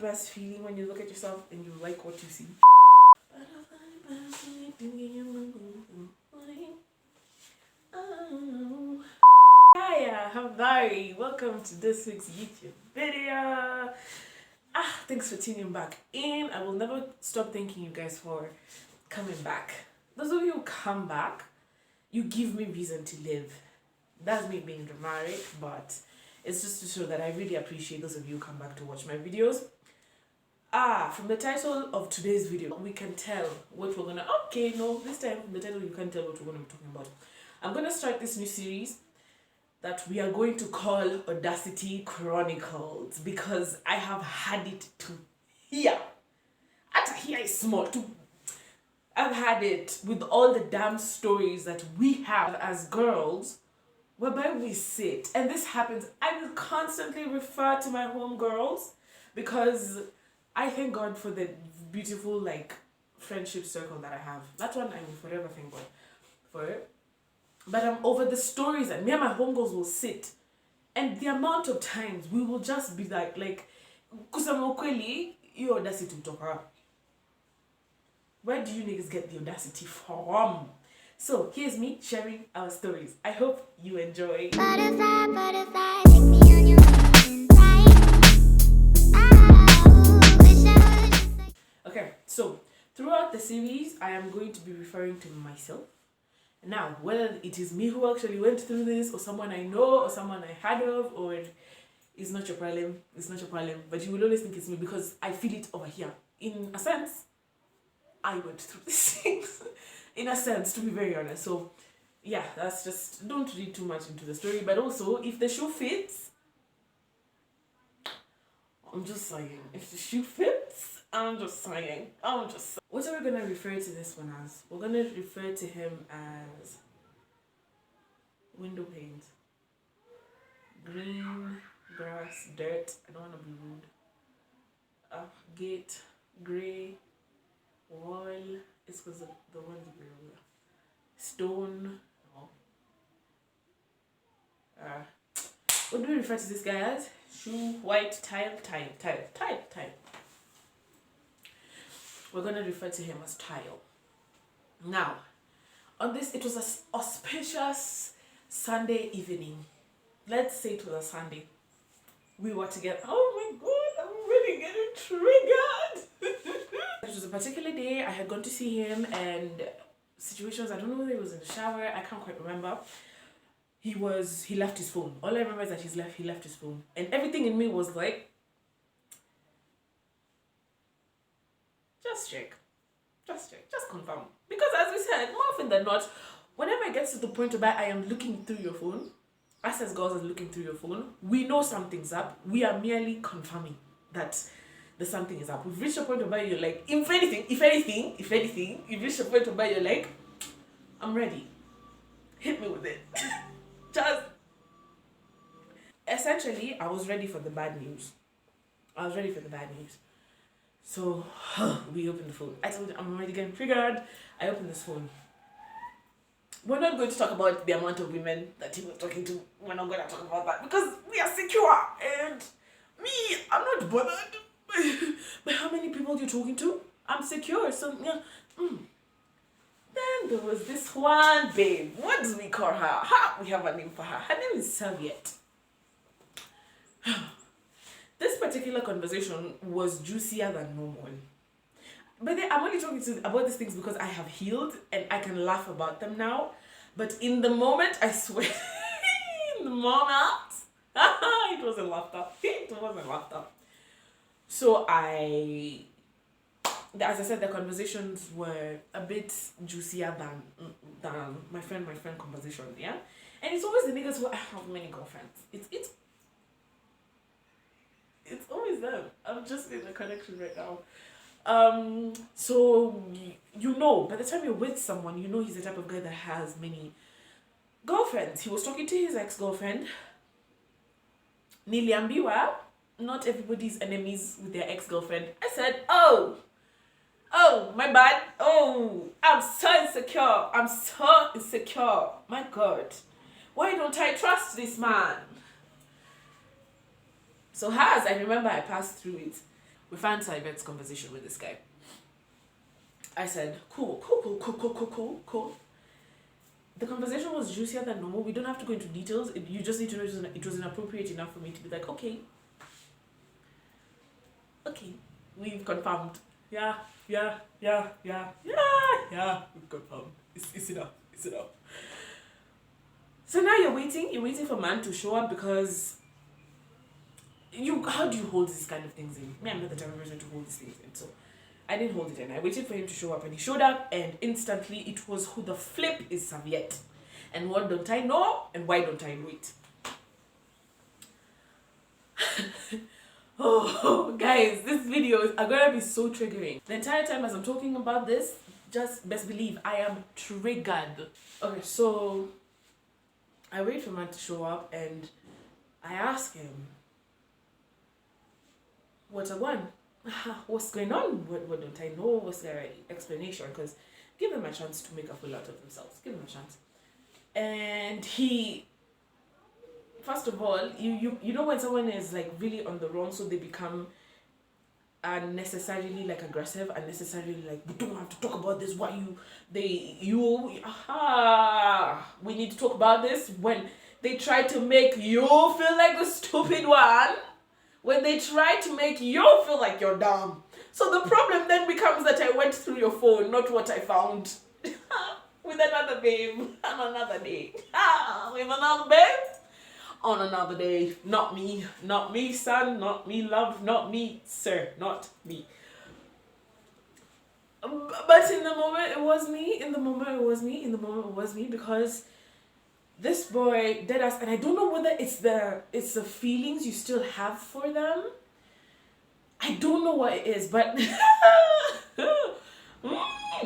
best feeling when you look at yourself and you like what you see. Hiya, hi, welcome to this week's YouTube video. Thanks for tuning back in. I will never stop thanking you guys for coming back. Those of you who come back, you give me reason to live. That's me being dramatic, but it's just to show that I really appreciate those of you who come back to watch my videos. From the title of today's video, we can tell what we're gonna. Okay, no, this time from the title you can't tell what we're gonna be talking about. I'm gonna start this new series that we are going to call Audacity Chronicles, because I have had it to here. At here is small. I've had it with all the damn stories that we have as girls, whereby we sit, and this happens. I will constantly refer to my homegirls because I thank God for the beautiful friendship circle that I have. That one I will forever thank God for it. But I'm over the stories that me and my homegirls will sit, and the amount of times we will just be like, kusema ukweli, you audacity to talk. Where do you niggas get the audacity from? So here's me sharing our stories. I hope you enjoy. Butterfly, butterfly, take me on your own ride. Okay, so throughout the series, I am going to be referring to myself. Now, whether it is me who actually went through this, or someone I know, or someone I heard of, or it's not your problem, but you will always think it's me because I feel it over here. In a sense, I went through these things. In a sense, to be very honest. So, yeah, that's just, don't read too much into the story, but also, if the shoe fits, I'm just saying, if the shoe fits, I'm just saying. What are we going to refer to this one as? We're going to refer to him as window panes. Green, grass, dirt. I don't want to be rude. Gate, grey, wall. It's because the ones below. Stone. What do we refer to this guy as? Shoe, white, tile. We're going to refer to him as Tile. Now, on this, it was an auspicious Sunday evening. Let's say it was a Sunday. We were together. Oh my God, I'm really getting triggered. It was a particular day. I had gone to see him, and situations, I don't know whether he was in the shower. I can't quite remember. He left his phone. All I remember is that he left his phone. And everything in me was like, just check, just confirm. Because as we said, more often than not, whenever it gets to the point where I am looking through your phone, us as girls are looking through your phone, we know something's up. We are merely confirming that the something is up. We've reached a point where you're like, if anything, you've reached a point where you're like, I'm ready. Hit me with it. Just essentially, I was ready for the bad news. So we opened the phone. I told him I'm already getting triggered. I opened this phone. We're not going to talk about the amount of women that he was talking to. We're not going to talk about that because we are secure. And me, I'm not bothered by how many people you're talking to. I'm secure. So yeah. Then there was this one babe. What do we call her? We have a name for her. Her name is Serviette. This particular conversation was juicier than normal. But then I'm only talking about these things because I have healed and I can laugh about them now. But in the moment, I swear, in the moment, it wasn't laughter. So as I said, the conversations were a bit juicier than my friend conversation, yeah? And it's always the niggas who I have many girlfriends. It's always them. I'm just in a connection right now. So by the time you're with someone, you know he's the type of guy that has many girlfriends. He was talking to his ex-girlfriend. Niliambiwa, not everybody's enemies with their ex-girlfriend. I said, oh, my bad. Oh, I'm so insecure. My God. Why don't I trust this man? So I remember I passed through it. We found Yvette's conversation with this guy. I said, cool. The conversation was juicier than normal. We don't have to go into details. You just need to know it was inappropriate enough for me to be like, okay, we've confirmed. Yeah, we've confirmed. It's enough. So now you're waiting for man to show up, because how do you hold these kind of things in? Me, I'm not the type of person to hold these things in, so I didn't hold it in. I waited for him to show up, and he showed up, and instantly it was who the flip is Serviette. And what don't I know, and why don't I know it? Oh, guys, these videos are gonna be so triggering. The entire time as I'm talking about this, just best believe I am triggered. Okay, so I wait for man to show up, and I ask him, what's going on? What don't I know? What's their explanation? Because give them a chance to make a fool out of themselves. Give them a chance. And he, first of all, you know when someone is like really on the wrong, so they become unnecessarily like aggressive, unnecessarily like, we don't have to talk about this. We need to talk about this. When they try to make you feel like the stupid one, when they try to make you feel like you're dumb. So the problem then becomes that I went through your phone, not what I found. With another babe on another day. With another babe on another day. Not me, son, not me, love, not me, sir, not me. But in the moment it was me, because this boy did us, and I don't know whether it's the feelings you still have for them. I don't know what it is, but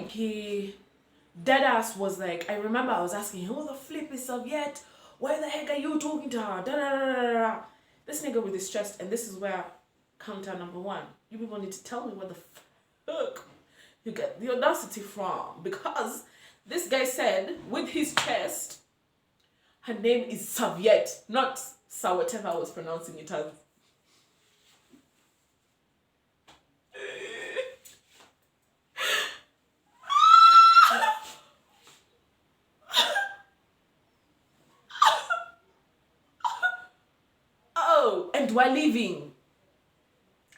he deadass was like, I remember I was asking him, who the flip is Serviette? Why the heck are you talking to her? Da, da, da, da, da. This nigga with his chest, and this is where counter number one. You people need to tell me what the fuck you get the audacity from, because this guy said with his chest, her name is Serviette, not Sa whatever I was pronouncing it as. And we're leaving.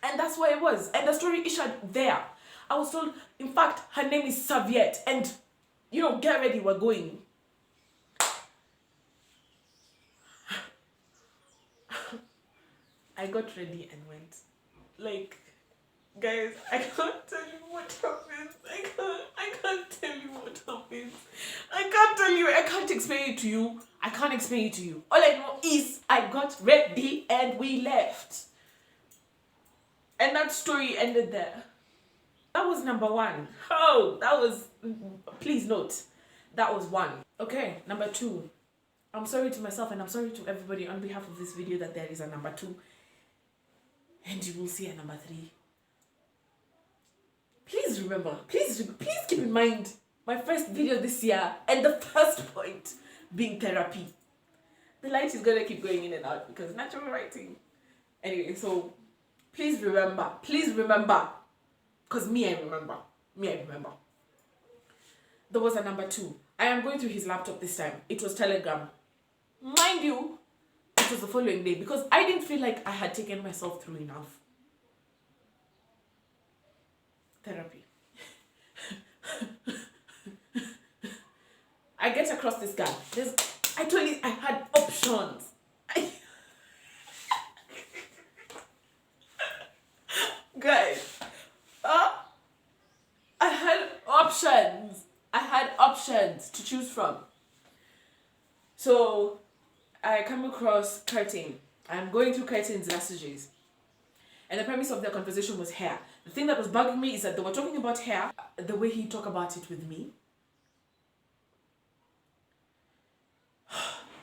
And that's what it was. And the story issued there. I was told, in fact, her name is Serviette. And, get ready, we're going. I got ready and went. Like, guys, I can't tell you what happens. I can't tell you what happens. I can't explain it to you. I can't explain it to you. All I know is I got ready and we left. And that story ended there. That was number one. Oh, please note, that was one. Okay, number two. I'm sorry to myself and I'm sorry to everybody on behalf of this video that there is a number two. And you will see a number three. Please remember, please keep in mind my first video this year and the first point being therapy. The light is gonna keep going in and out because natural writing. Anyway, so please remember, because I remember. There was a number two. I am going through his laptop this time. It was Telegram. Mind you, it was the following day because I didn't feel like I had taken myself through enough. Therapy. I get across this guy. I told you I had options. Guys, I had options to choose from. So I come across Curtin. I'm going through Curtin's messages. And the premise of their conversation was hair. The thing that was bugging me is that they were talking about hair the way he talked about it with me.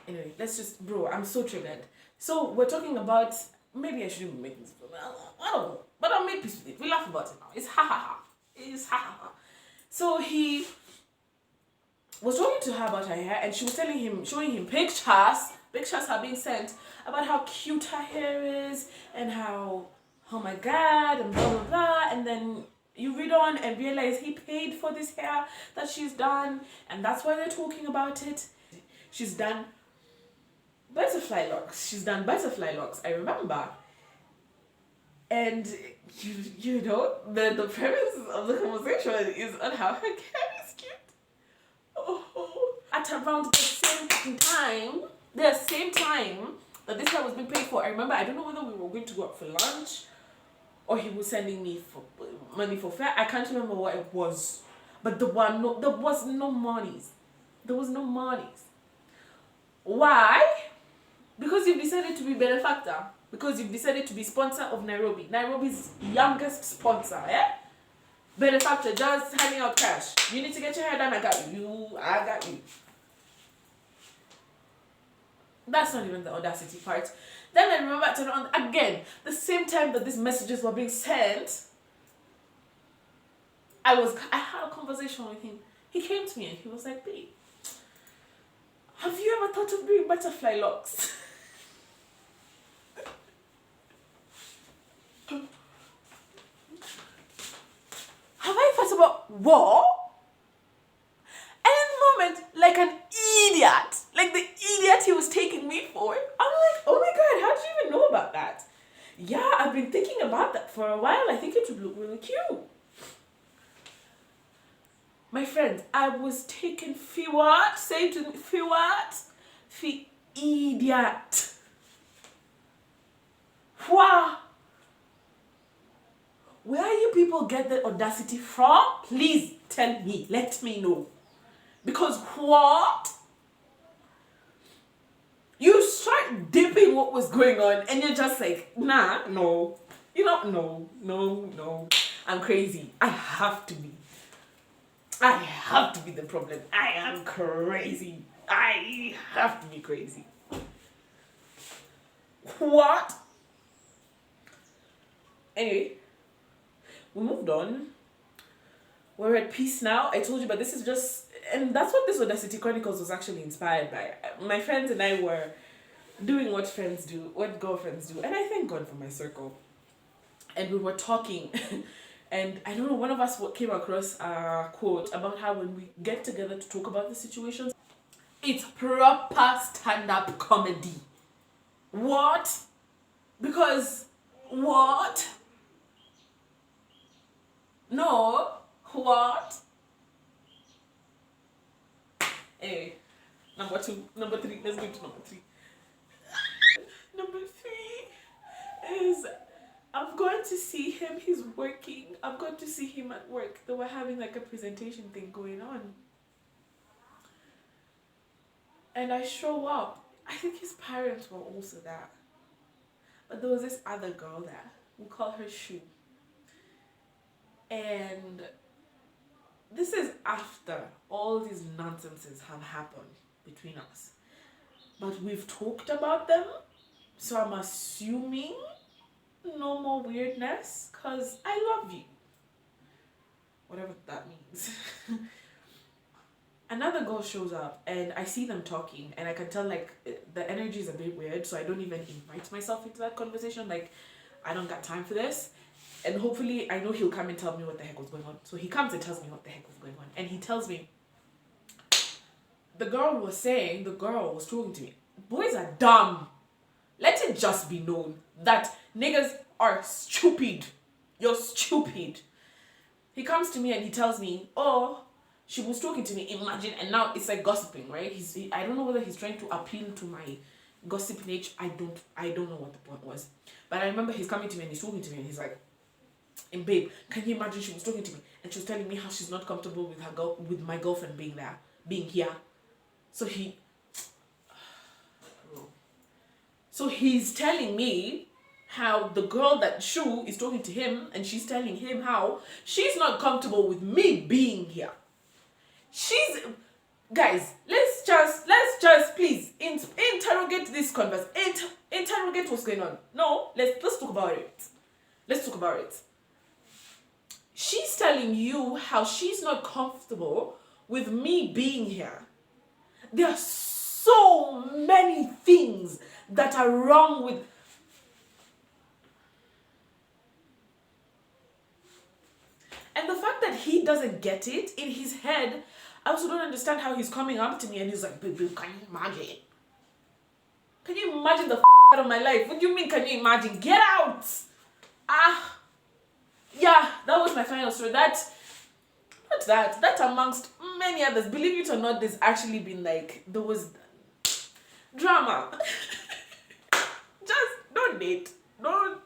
Anyway, bro, I'm so triggered. So we're talking about, maybe I shouldn't be making this film. I don't know. But I'll make peace with it. We laugh about it now. It's ha ha ha. It's ha ha ha. So he was talking to her about her hair and she was showing him pictures. Pictures are being sent about how cute her hair is and how oh my God, and blah, blah, blah. And then you read on and realize he paid for this hair that she's done, and that's why they're talking about it. She's done butterfly locks. She's done butterfly locks, I remember. And you know, the premise of the conversation is on how her hair is cute. Oh. At around the same time that this hair was being paid for, I remember, I don't know whether we were going to go out for lunch or he was sending me for money for fare. I can't remember what it was. But there was no monies. There was no monies. Why? Because you've decided to be benefactor. Because you've decided to be sponsor of Nairobi. Nairobi's youngest sponsor, yeah? Benefactor, just handing out cash. You need to get your hair done, I got you. I got you. That's not even the audacity part. Then I remember at around, again, the same time that these messages were being sent, I had a conversation with him. He came to me and he was like, babe, have you ever thought of doing butterfly locks? Have I thought about what? And in the moment, like an idiot, like the idiot he was taking me for, I'm like, oh my God, how did you even know about that? Yeah, I've been thinking about that for a while. I think it would look really cute. My friend, I was taken for what? Say to me, for what? For idiot. Wow. Where you people get the audacity from? Please tell me. Let me know. Because what? You start dipping what was going on and you're just like, nah, no. You know, no. I'm crazy. I have to be the problem. I am crazy. I have to be crazy. What? Anyway, we moved on. We're at peace now. I told you, but this is just, and that's what this Audacity Chronicles was actually inspired by. My friends and I were doing what friends do, what girlfriends do, and I thank God for my circle. And we were talking, and I don't know, one of us came across a quote about how when we get together to talk about the situations, it's proper stand-up comedy. What? Because what? No. What? Anyway, number 3. Let's go to number 3. Number 3 is I'm going to see him. He's working. I'm going to see him at work. They were having like a presentation thing going on. And I show up. I think his parents were also there. But there was this other girl there. We call her Shu. And this is after all these nonsenses have happened between us. But we've talked about them. So I'm assuming no more weirdness. Because I love you. Whatever that means. Another girl shows up and I see them talking and I can tell like the energy is a bit weird, so I don't even invite myself into that conversation. Like, I don't got time for this. And hopefully I know he'll come and tell me what the heck was going on. So he comes and tells me what the heck was going on. And he tells me, the girl was talking to me, boys are dumb. Let it just be known that niggas are stupid. You're stupid. He comes to me and he tells me, oh, she was talking to me, imagine, and now it's like gossiping, right? I don't know whether he's trying to appeal to my gossip nature. I don't know what the point was. But I remember he's coming to me and he's talking to me and he's like, and babe, can you imagine she was talking to me and she was telling me how she's not comfortable with my girlfriend being here. So he's telling me how the girl that Shu is talking to him and she's telling him how she's not comfortable with me being here. Guys, let's just please interrogate this conversation. Interrogate what's going on. No, let's talk about it. Let's talk about it. She's telling you how she's not comfortable with me being here. There are so many things that are wrong with... And the fact that he doesn't get it in his head, I also don't understand how he's coming up to me and he's like, baby, can you imagine? Can you imagine the out of my life? What do you mean, can you imagine? Get out! Yeah, that was my final story. That's amongst many others. Believe it or not, there's actually been like, there was drama. Just don't date. Don't.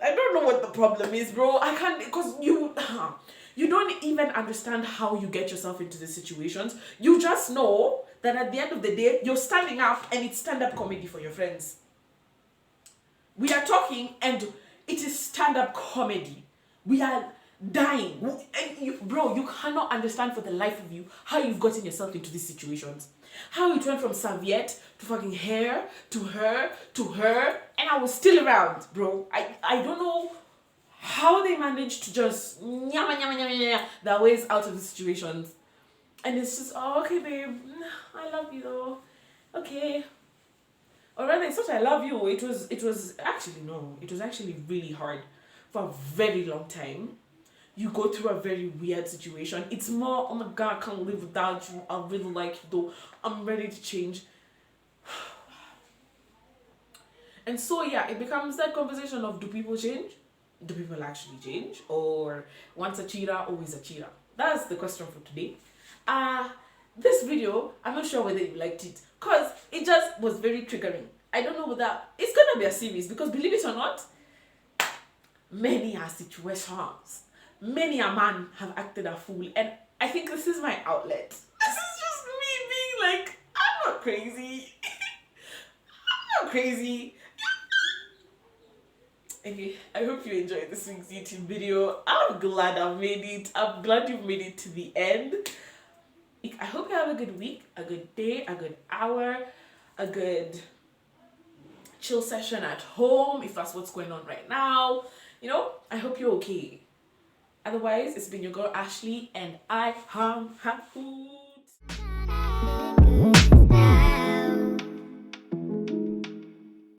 I don't know what the problem is, bro. I can't, because you don't even understand how you get yourself into these situations. You just know that at the end of the day, you're standing up and it's stand-up comedy for your friends. We are talking and it is stand-up comedy. We are dying. And you cannot understand for the life of you how you've gotten yourself into these situations. How it went from serviette to fucking hair to her to her, and I was still around, bro. I don't know how they managed to just their ways out of the situations. And it's just, oh, okay, babe, I love you though. Okay. Or rather, it's not I love you. It was actually really hard for a very long time. You go through a very weird situation. It's more, oh my God, I can't live without you. I really like you though. I'm ready to change. And so yeah, it becomes that conversation of, do people change? Do people actually change? Or once a cheater, always a cheater? That's the question for today. This video, I'm not sure whether you liked it, because it just was very triggering. I don't know whether it's gonna be a series, because believe it or not, many are situations. Many a man have acted a fool, and I think this is my outlet. This is just me being like, I'm not crazy. I'm not crazy. Okay, I hope you enjoyed this week's YouTube video. I'm glad I made it. I'm glad you made it to the end. I hope you have a good week, a good day, a good hour, a good chill session at home, if that's what's going on right now. I hope you're okay. Otherwise, it's been your girl Ashley, and I am happy.